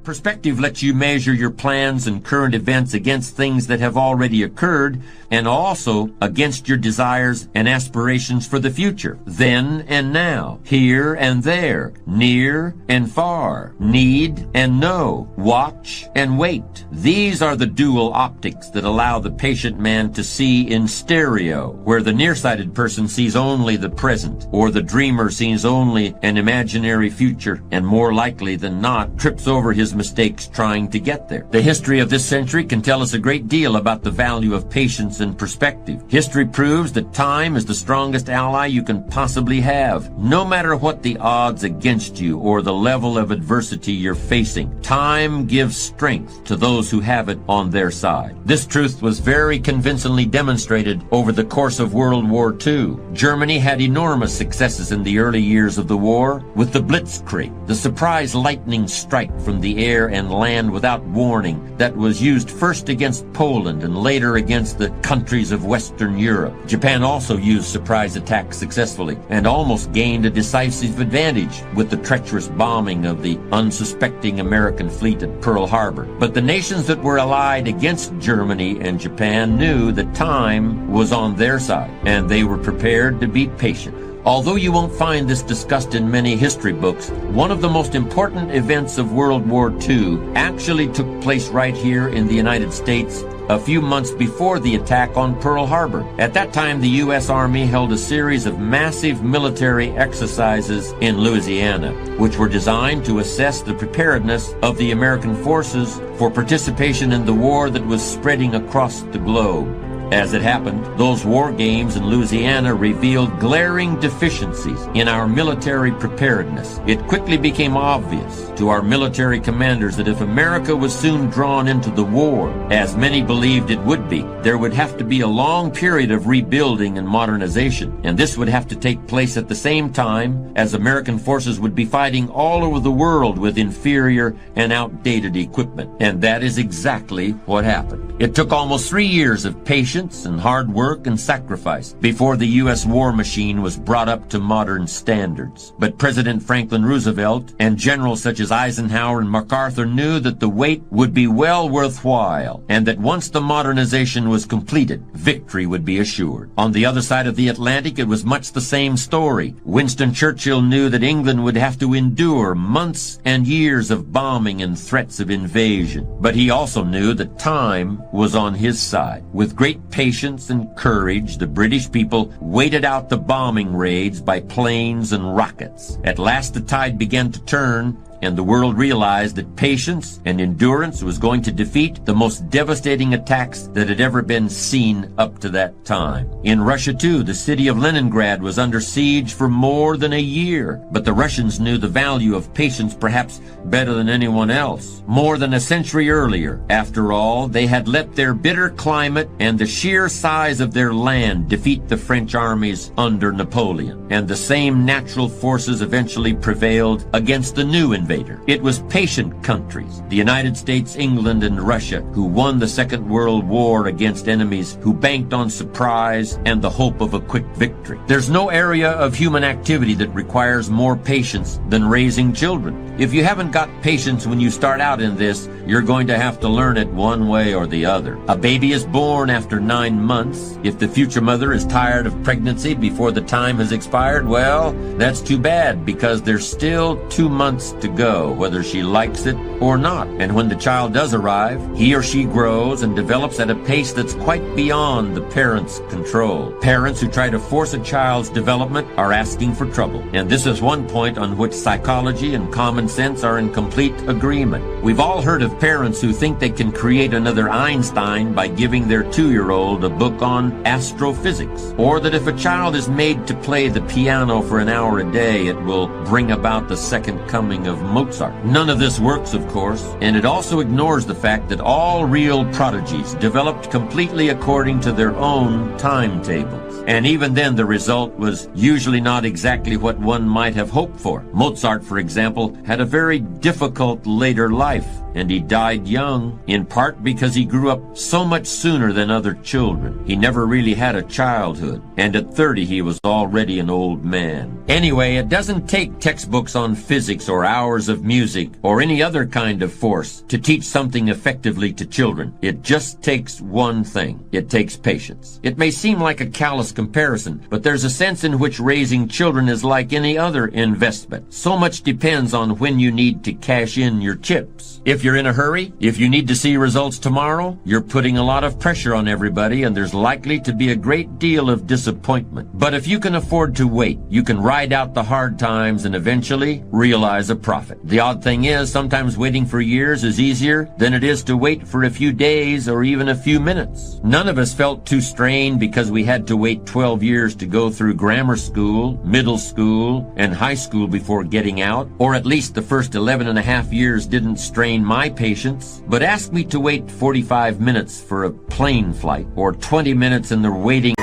Perspective lets you measure your plans and current events against things that have already occurred and also against your desires and aspirations for the future, then and now, here and there, near and far, need and know, watch and wait. These are the dual optics that allow the patient man to see in stereo, where the nearsighted person sees only the present, or the dreamer sees only an imaginary future, and more likely than not, trips over his mistakes trying to get there. The history of this century can tell us a great deal about the value of patience and perspective. History proves that time is the strongest ally you can possibly have. No matter what the odds against you or the level of adversity you're facing, time gives strength to those who have it on their side. This truth was very convincingly demonstrated over the course of World War II. Germany had enormous successes in the early years of the war with the Blitzkrieg, the surprise lightning strike from the air and land without warning that was used first against Poland and later against the countries of Western Europe. Japan also used surprise attacks successfully and almost gained a decisive advantage with the treacherous bombing of the unsuspecting American fleet at Pearl Harbor. But the nations that were allied against Germany and Japan knew that time was on their side, and they were prepared to be patient. Although you won't find this discussed in many history books, one of the most important events of World War II actually took place right here in the United States a few months before the attack on Pearl Harbor. At that time, the U.S. Army held a series of massive military exercises in Louisiana, which were designed to assess the preparedness of the American forces for participation in the war that was spreading across the globe. As it happened, those war games in Louisiana revealed glaring deficiencies in our military preparedness. It quickly became obvious to our military commanders that if America was soon drawn into the war, as many believed it would be, there would have to be a long period of rebuilding and modernization, and this would have to take place at the same time as American forces would be fighting all over the world with inferior and outdated equipment. And that is exactly what happened. It took almost 3 years of patience and hard work and sacrifice before the U.S. war machine was brought up to modern standards. But President Franklin Roosevelt and generals such as Eisenhower and MacArthur knew that the wait would be well worthwhile, and that once the modernization was completed, victory would be assured. On the other side of the Atlantic, it was much the same story. Winston Churchill knew that England would have to endure months and years of bombing and threats of invasion. But he also knew that time was on his side. With great patience and courage, the British people waited out the bombing raids by planes and rockets. At last the tide began to turn, and the world realized that patience and endurance was going to defeat the most devastating attacks that had ever been seen up to that time. In Russia, too, the city of Leningrad was under siege for more than a year, but the Russians knew the value of patience perhaps better than anyone else. More than a century earlier, after all, they had let their bitter climate and the sheer size of their land defeat the French armies under Napoleon, and the same natural forces eventually prevailed against the new invasion. It was patient countries, the United States, England, and Russia, who won the Second World War against enemies who banked on surprise and the hope of a quick victory. There's no area of human activity that requires more patience than raising children. If you haven't got patience when you start out in this, you're going to have to learn it one way or the other. A baby is born after 9 months. If the future mother is tired of pregnancy before the time has expired, well, that's too bad, because there's still 2 months to go, whether she likes it or not. And when the child does arrive, he or she grows and develops at a pace that's quite beyond the parent's control. Parents who try to force a child's development are asking for trouble. And this is one point on which psychology and common sense are in complete agreement. We've all heard of parents who think they can create another Einstein by giving their 2-year-old a book on astrophysics, or that if a child is made to play the piano for an hour a day, it will bring about the second coming of Mozart. None of this works, of course, and it also ignores the fact that all real prodigies developed completely according to their own timetables. And even then, the result was usually not exactly what one might have hoped for. Mozart, for example, had a very difficult later life. and he died young, in part because he grew up so much sooner than other children. He never really had a childhood, and at 30 he was already an old man. Anyway, it doesn't take textbooks on physics or hours of music or any other kind of force to teach something effectively to children. It just takes one thing. It takes patience. It may seem like a callous comparison, but there's a sense in which raising children is like any other investment. So much depends on when you need to cash in your chips. If you're in a hurry, if you need to see results tomorrow, you're putting a lot of pressure on everybody, and there's likely to be a great deal of disappointment. But if you can afford to wait, you can ride out the hard times and eventually realize a profit. The odd thing is, sometimes waiting for years is easier than it is to wait for a few days or even a few minutes. None of us felt too strained because we had to wait 12 years to go through grammar school, middle school, and high school before getting out, or at least the first 11 and a half years didn't strain my patience. But ask me to wait 45 minutes for a plane flight, or 20 minutes in the waiting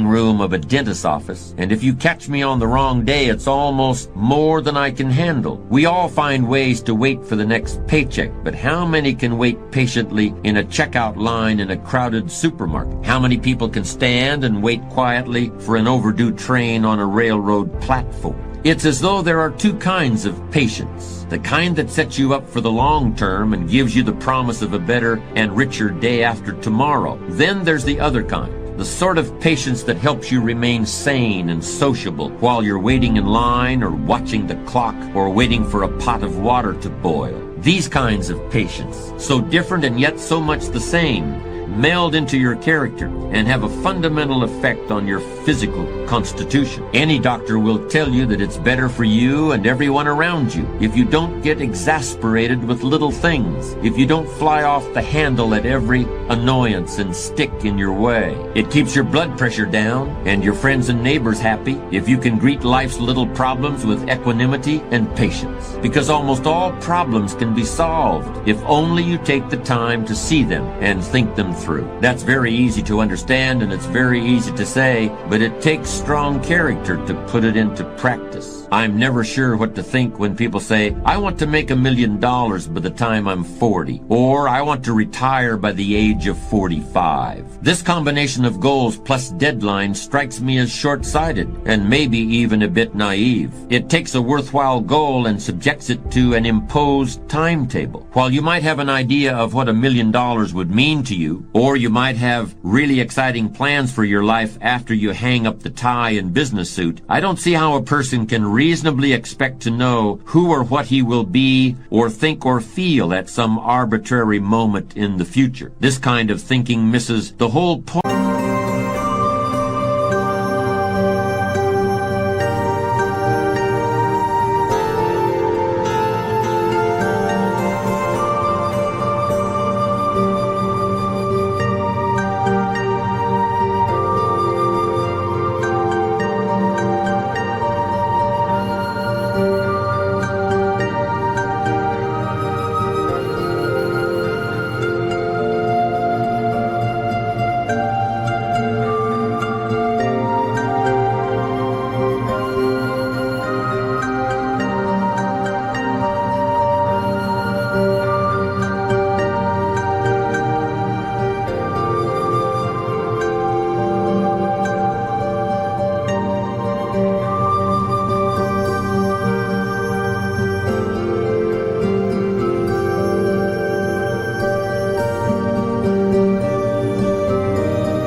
room of a dentist's office, and if you catch me on the wrong day, it's almost more than I can handle. We all find ways to wait for the next paycheck, but how many can wait patiently in a checkout line in a crowded supermarket? How many people can stand and wait quietly for an overdue train on a railroad platform? It's as though there are two kinds of patience. The kind that sets you up for the long term and gives you the promise of a better and richer day after tomorrow. Then there's the other kind. The sort of patience that helps you remain sane and sociable while you're waiting in line or watching the clock or waiting for a pot of water to boil. These kinds of patience, so different and yet so much the same, meld into your character and have a fundamental effect on your physical constitution. Any doctor will tell you that it's better for you and everyone around you if you don't get exasperated with little things, if you don't fly off the handle at every annoyance and stick in your way. It keeps your blood pressure down and your friends and neighbors happy if you can greet life's little problems with equanimity and patience, because almost all problems can be solved if only you take the time to see them and think them through. That's very easy to understand and it's very easy to say, but it takes strong character to put it into practice. I'm never sure what to think when people say, I want to make $1 million by the time I'm 40, or I want to retire by the age of 45. This combination of goals plus deadlines strikes me as short-sighted and maybe even a bit naive. It takes a worthwhile goal and subjects it to an imposed timetable. While you might have an idea of what $1 million would mean to you, or you might have really exciting plans for your life after you hang up the tie and business suit, I don't see how a person can reasonably expect to know who or what he will be or think or feel at some arbitrary moment in the future. This kind of thinking misses the whole point.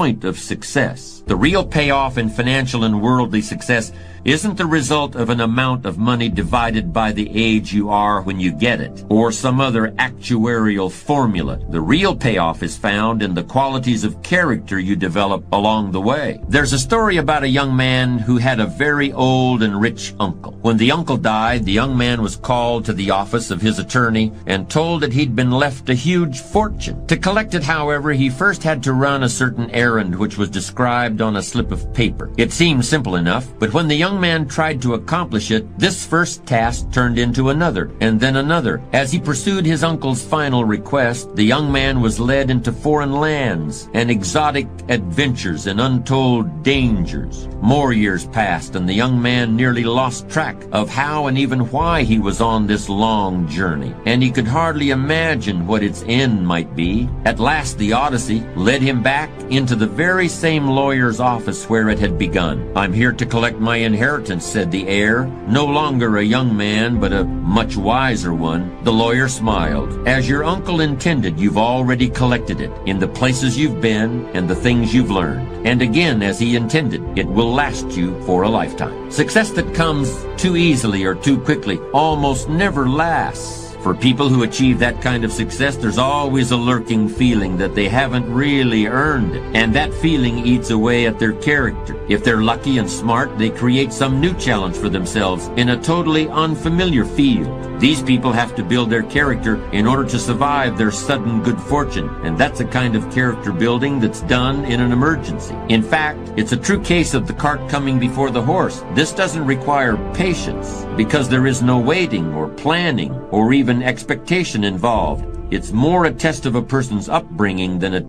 point of success. The real payoff in financial and worldly success isn't the result of an amount of money divided by the age you are when you get it, or some other actuarial formula. The real payoff is found in the qualities of character you develop along the way. There's a story about a young man who had a very old and rich uncle. When the uncle died, the young man was called to the office of his attorney and told that he'd been left a huge fortune. To collect it, however, he first had to run a certain errand which was described on a slip of paper. It seemed simple enough, but when the young man tried to accomplish it, this first task turned into another, and then another. As he pursued his uncle's final request, the young man was led into foreign lands and exotic adventures and untold dangers. More years passed, and the young man nearly lost track of how and even why he was on this long journey, and he could hardly imagine what its end might be. At last, the Odyssey led him back into the very same lawyer's office where it had begun. "I'm here to collect my inheritance," said the heir, no longer a young man, but a much wiser one. The lawyer smiled. "As your uncle intended, you've already collected it, in the places you've been and the things you've learned. And again, as he intended, it will last you for a lifetime." Success that comes too easily or too quickly almost never lasts. For people who achieve that kind of success, there's always a lurking feeling that they haven't really earned it, and that feeling eats away at their character. If they're lucky and smart, they create some new challenge for themselves in a totally unfamiliar field. These people have to build their character in order to survive their sudden good fortune, and that's a kind of character building that's done in an emergency. In fact, it's a true case of the cart coming before the horse. This doesn't require patience, because there is no waiting or planning or even expectation involved. It's more a test of a person's upbringing than a